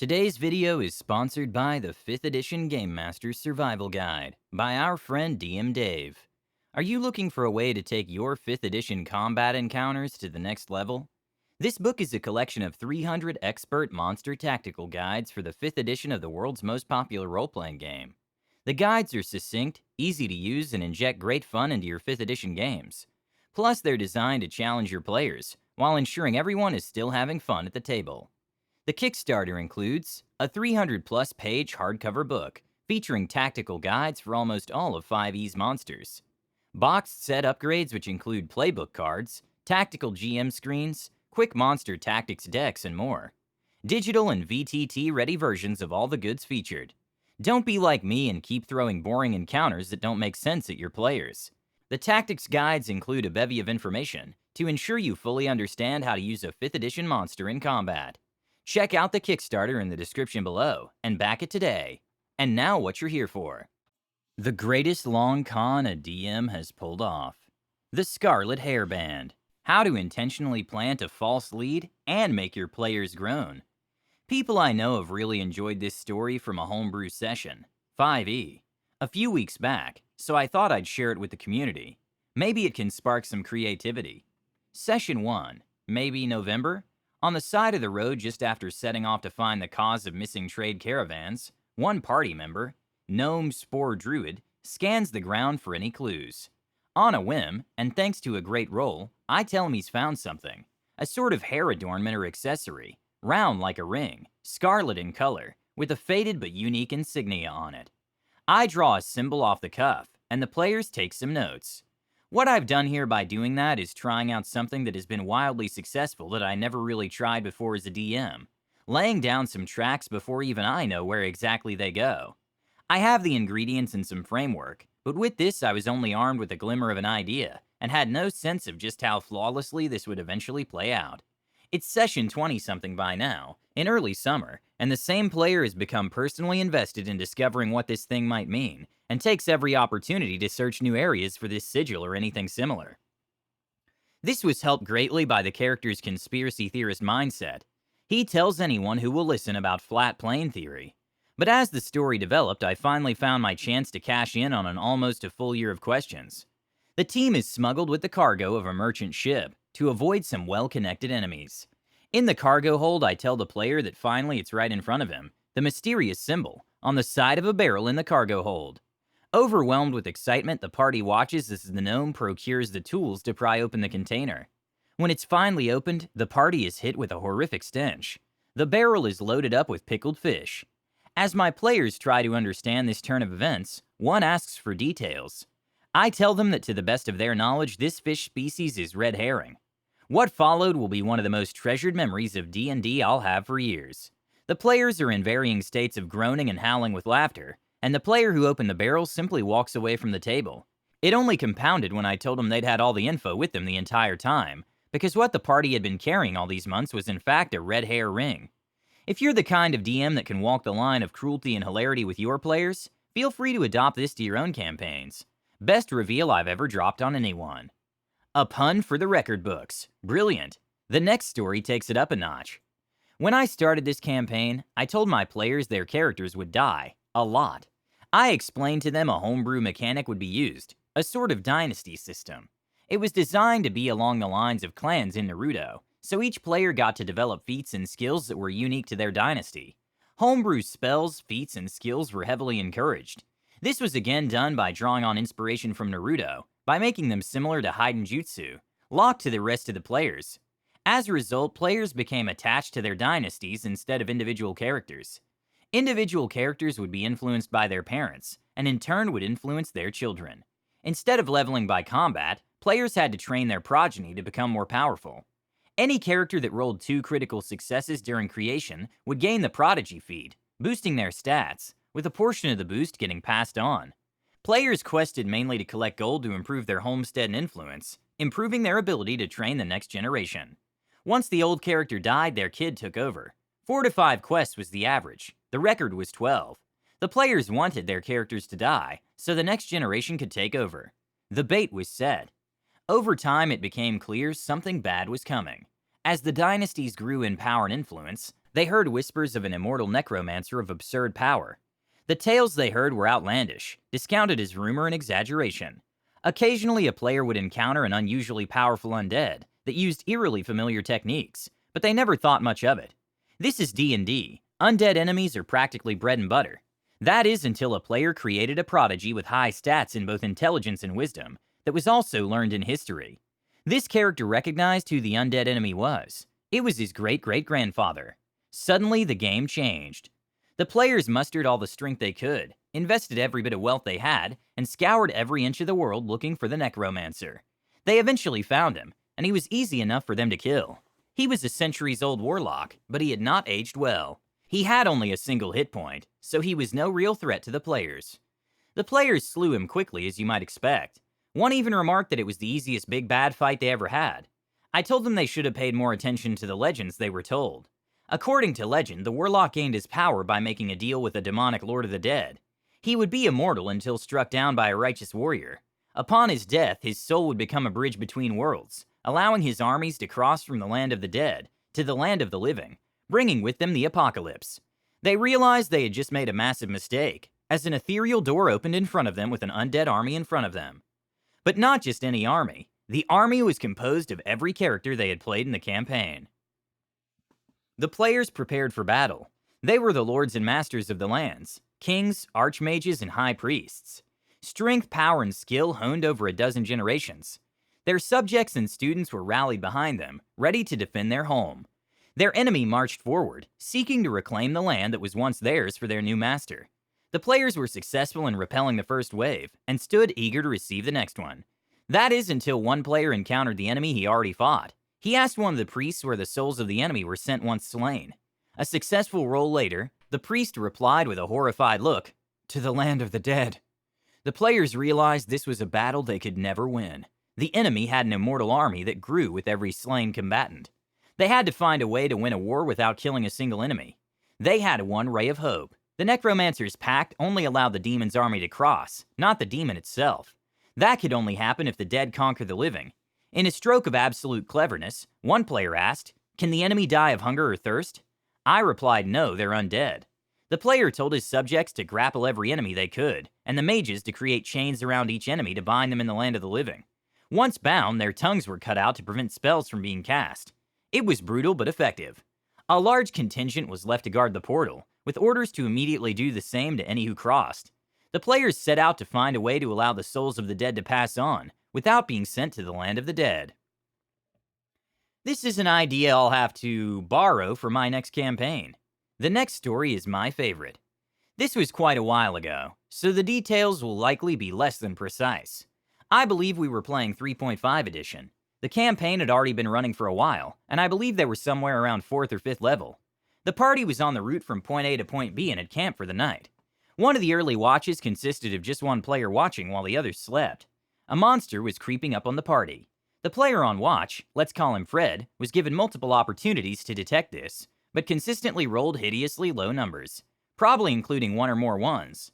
Today's video is sponsored by the 5th edition Game Master's Survival Guide by our friend DM Dave. Are you looking for a way to take your 5th edition combat encounters to the next level? This book is a collection of 300 expert monster tactical guides for the 5th edition of the world's most popular role-playing game. The guides are succinct, easy to use, and inject great fun into your 5th edition games. Plus, they're designed to challenge your players, while ensuring everyone is still having fun at the table. The Kickstarter includes a 300-plus page hardcover book featuring tactical guides for almost all of 5e's monsters, boxed set upgrades which include playbook cards, tactical GM screens, quick monster tactics decks, and more, digital and VTT-ready versions of all the goods featured. Don't be like me and keep throwing boring encounters that don't make sense at your players. The tactics guides include a bevy of information to ensure you fully understand how to use a 5th edition monster in combat. Check out the Kickstarter in the description below and back it today. And now what you're here for. The greatest long con a DM has pulled off. The Scarlet Hairband. How to intentionally plant a false lead and make your players groan. People I know have really enjoyed this story from a homebrew session, 5e, a few weeks back, so I thought I'd share it with the community. Maybe it can spark some creativity. Session 1, maybe November? On the side of the road just after setting off to find the cause of missing trade caravans, one party member, Gnome Spore Druid, scans the ground for any clues. On a whim, and thanks to a great roll, I tell him he's found something. A sort of hair adornment or accessory, round like a ring, scarlet in color, with a faded but unique insignia on it. I draw a symbol off the cuff, and the players take some notes. What I've done here by doing that is trying out something that has been wildly successful that I never really tried before as a DM, laying down some tracks before even I know where exactly they go. I have the ingredients and some framework, but with this I was only armed with a glimmer of an idea, and had no sense of just how flawlessly this would eventually play out. It's session 20-something by now, in early summer, and the same player has become personally invested in discovering what this thing might mean, and takes every opportunity to search new areas for this sigil or anything similar. This was helped greatly by the character's conspiracy theorist mindset. He tells anyone who will listen about flat plane theory. But as the story developed, I finally found my chance to cash in on an almost a full year of questions. The team is smuggled with the cargo of a merchant ship to avoid some well-connected enemies. In the cargo hold, I tell the player that finally it's right in front of him, the mysterious symbol, on the side of a barrel in the cargo hold. Overwhelmed with excitement, the party watches as the gnome procures the tools to pry open the container. When it's finally opened, the party is hit with a horrific stench. The barrel is loaded up with pickled fish. As my players try to understand this turn of events, one asks for details. I tell them that to the best of their knowledge, this fish species is red herring. What followed will be one of the most treasured memories of D&D I'll have for years. The players are in varying states of groaning and howling with laughter, and the player who opened the barrel simply walks away from the table. It only compounded when I told them they'd had all the info with them the entire time, because what the party had been carrying all these months was in fact a red hair ring. If you're the kind of DM that can walk the line of cruelty and hilarity with your players, feel free to adopt this to your own campaigns. Best reveal I've ever dropped on anyone. A pun for the record books. Brilliant. The next story takes it up a notch. When I started this campaign, I told my players their characters would die. A lot. I explained to them a homebrew mechanic would be used, a sort of dynasty system. It was designed to be along the lines of clans in Naruto, so each player got to develop feats and skills that were unique to their dynasty. Homebrew spells, feats, and skills were heavily encouraged. This was again done by drawing on inspiration from Naruto, by making them similar to Haiden Jutsu, locked to the rest of the players. As a result, players became attached to their dynasties instead of individual characters. Individual characters would be influenced by their parents, and in turn would influence their children. Instead of leveling by combat, players had to train their progeny to become more powerful. Any character that rolled 2 critical successes during creation would gain the prodigy feat, boosting their stats, with a portion of the boost getting passed on. Players quested mainly to collect gold to improve their homestead and influence, improving their ability to train the next generation. Once the old character died, their kid took over. 4 to 5 quests was the average. The record was 12. The players wanted their characters to die, so the next generation could take over. The bait was set. Over time, it became clear something bad was coming. As the dynasties grew in power and influence, They heard whispers of an immortal necromancer of absurd power. The tales they heard were outlandish, discounted as rumor and exaggeration. Occasionally, a player would encounter an unusually powerful undead that used eerily familiar techniques, but they never thought much of it. This is D&D. Undead enemies are practically bread and butter. That is until a player created a prodigy with high stats in both intelligence and wisdom that was also learned in history. This character recognized who the undead enemy was. It was his great-great-grandfather. Suddenly, the game changed. The players mustered all the strength they could, invested every bit of wealth they had, and scoured every inch of the world looking for the necromancer. They eventually found him, and he was easy enough for them to kill. He was a centuries-old warlock, but he had not aged well. He had only a single hit point, so he was no real threat to the players. The players slew him quickly, as you might expect. One even remarked that it was the easiest big bad fight they ever had. I told them they should have paid more attention to the legends they were told. According to legend, the warlock gained his power by making a deal with a demonic lord of the dead. He would be immortal until struck down by a righteous warrior. Upon his death, his soul would become a bridge between worlds, allowing his armies to cross from the land of the dead to the land of the living, bringing with them the apocalypse. They realized they had just made a massive mistake, as an ethereal door opened in front of them with an undead army in front of them. But not just any army. The army was composed of every character they had played in the campaign. The players prepared for battle. They were the lords and masters of the lands, kings, archmages, and high priests. Strength, power, and skill honed over a dozen generations. Their subjects and students were rallied behind them, ready to defend their home. Their enemy marched forward, seeking to reclaim the land that was once theirs for their new master. The players were successful in repelling the first wave, and stood eager to receive the next one. That is until one player encountered the enemy he already fought. He asked one of the priests where the souls of the enemy were sent once slain. A successful roll later, the priest replied with a horrified look, "To the land of the dead." The players realized this was a battle they could never win. The enemy had an immortal army that grew with every slain combatant. They had to find a way to win a war without killing a single enemy. They had one ray of hope. The Necromancer's pact only allowed the demon's army to cross, not the demon itself. That could only happen if the dead conquer the living. In a stroke of absolute cleverness, one player asked, "Can the enemy die of hunger or thirst?" I replied, "No, they're undead." The player told his subjects to grapple every enemy they could, and the mages to create chains around each enemy to bind them in the land of the living. Once bound, their tongues were cut out to prevent spells from being cast. It was brutal but effective. A large contingent was left to guard the portal, with orders to immediately do the same to any who crossed. The players set out to find a way to allow the souls of the dead to pass on, without being sent to the land of the dead. This is an idea I'll have to borrow for my next campaign. The next story is my favorite. This was quite a while ago, so the details will likely be less than precise. I believe we were playing 3.5 edition. The campaign had already been running for a while, and I believe they were somewhere around 4th or 5th level. The party was on the route from point A to point B and had camped for the night. One of the early watches consisted of just one player watching while the others slept. A monster was creeping up on the party. The player on watch, let's call him Fred, was given multiple opportunities to detect this, but consistently rolled hideously low numbers, probably including one or more ones.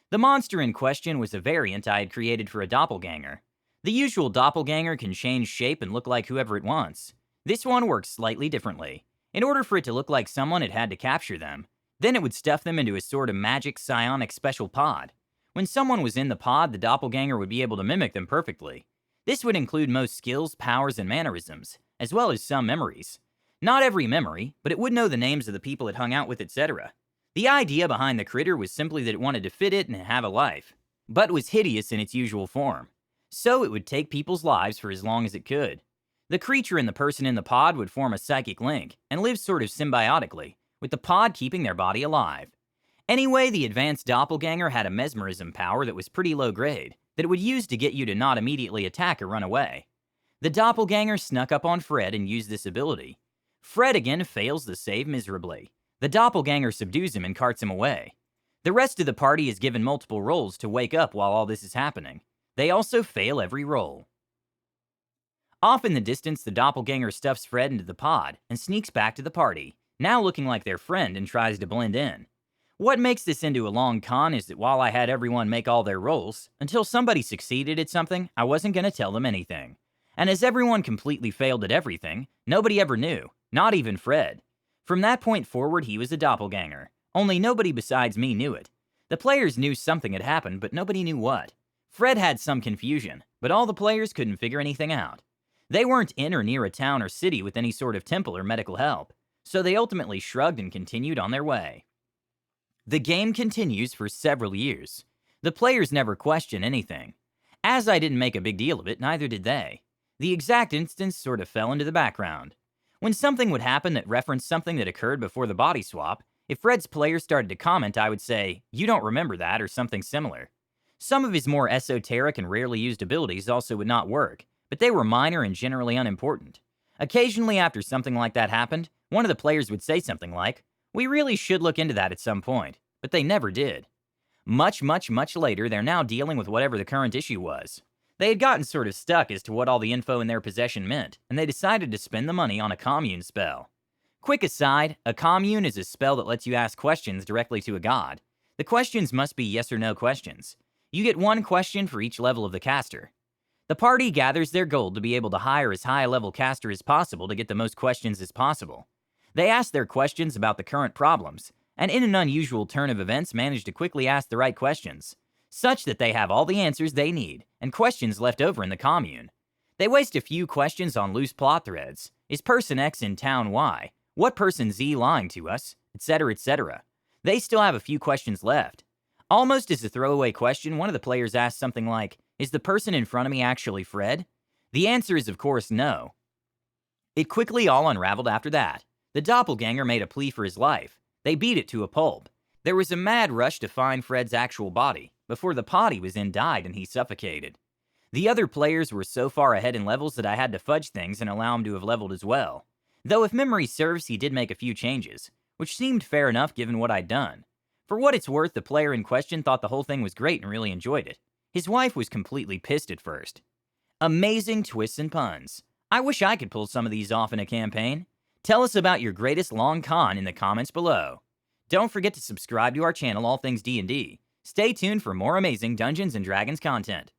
The monster in question was a variant I had created for a doppelganger. The usual doppelganger can change shape and look like whoever it wants. This one works slightly differently. In order for it to look like someone, it had to capture them. Then it would stuff them into a sort of magic psionic special pod. When someone was in the pod, the doppelganger would be able to mimic them perfectly. This would include most skills, powers, and mannerisms, as well as some memories. Not every memory, but it would know the names of the people it hung out with, etc. The idea behind the critter was simply that it wanted to fit it and have a life, but was hideous in its usual form. So it would take people's lives for as long as it could. The creature and the person in the pod would form a psychic link, and live sort of symbiotically, with the pod keeping their body alive. Anyway, the advanced doppelganger had a mesmerism power that was pretty low grade, that it would use to get you to not immediately attack or run away. The doppelganger snuck up on Fred and used this ability. Fred again fails the save miserably. The doppelganger subdues him and carts him away. The rest of the party is given multiple rolls to wake up while all this is happening. They also fail every roll. Off in the distance, the doppelganger stuffs Fred into the pod and sneaks back to the party, now looking like their friend, and tries to blend in. What makes this into a long con is that while I had everyone make all their rolls, until somebody succeeded at something, I wasn't going to tell them anything. And as everyone completely failed at everything, nobody ever knew, not even Fred. From that point forward, he was a doppelganger. Only nobody besides me knew it. The players knew something had happened, but nobody knew what. Fred had some confusion, but all the players couldn't figure anything out. They weren't in or near a town or city with any sort of temple or medical help, so they ultimately shrugged and continued on their way. The game continues for several years. The players never question anything. As I didn't make a big deal of it, neither did they. The exact instance sort of fell into the background. When something would happen that referenced something that occurred before the body swap, if Fred's players started to comment, I would say, "You don't remember that," or something similar. Some of his more esoteric and rarely used abilities also would not work, but they were minor and generally unimportant. Occasionally after something like that happened, one of the players would say something like, "We really should look into that at some point," but they never did. Much later, they're now dealing with whatever the current issue was. They had gotten sort of stuck as to what all the info in their possession meant, and they decided to spend the money on a commune spell. Quick aside, a commune is a spell that lets you ask questions directly to a god. The questions must be yes or no questions. You get one question for each level of the caster. The party gathers their gold to be able to hire as high a level caster as possible to get the most questions as possible. They ask their questions about the current problems, and in an unusual turn of events manage to quickly ask the right questions, such that they have all the answers they need, and questions left over in the commune. They waste a few questions on loose plot threads. Is person X in town Y? What person Z lying to us? Etc., etc. They still have a few questions left. Almost as a throwaway question, one of the players asks something like, "Is the person in front of me actually Fred?" The answer is of course no. It quickly all unraveled after that. The doppelganger made a plea for his life. They beat it to a pulp. There was a mad rush to find Fred's actual body, before the pot he was in died and he suffocated. The other players were so far ahead in levels that I had to fudge things and allow him to have leveled as well. Though if memory serves, he did make a few changes, which seemed fair enough given what I'd done. For what it's worth, the player in question thought the whole thing was great and really enjoyed it. His wife was completely pissed at first. Amazing twists and puns. I wish I could pull some of these off in a campaign. Tell us about your greatest long con in the comments below. Don't forget to subscribe to our channel, All Things D&D. Stay tuned for more amazing Dungeons & Dragons content.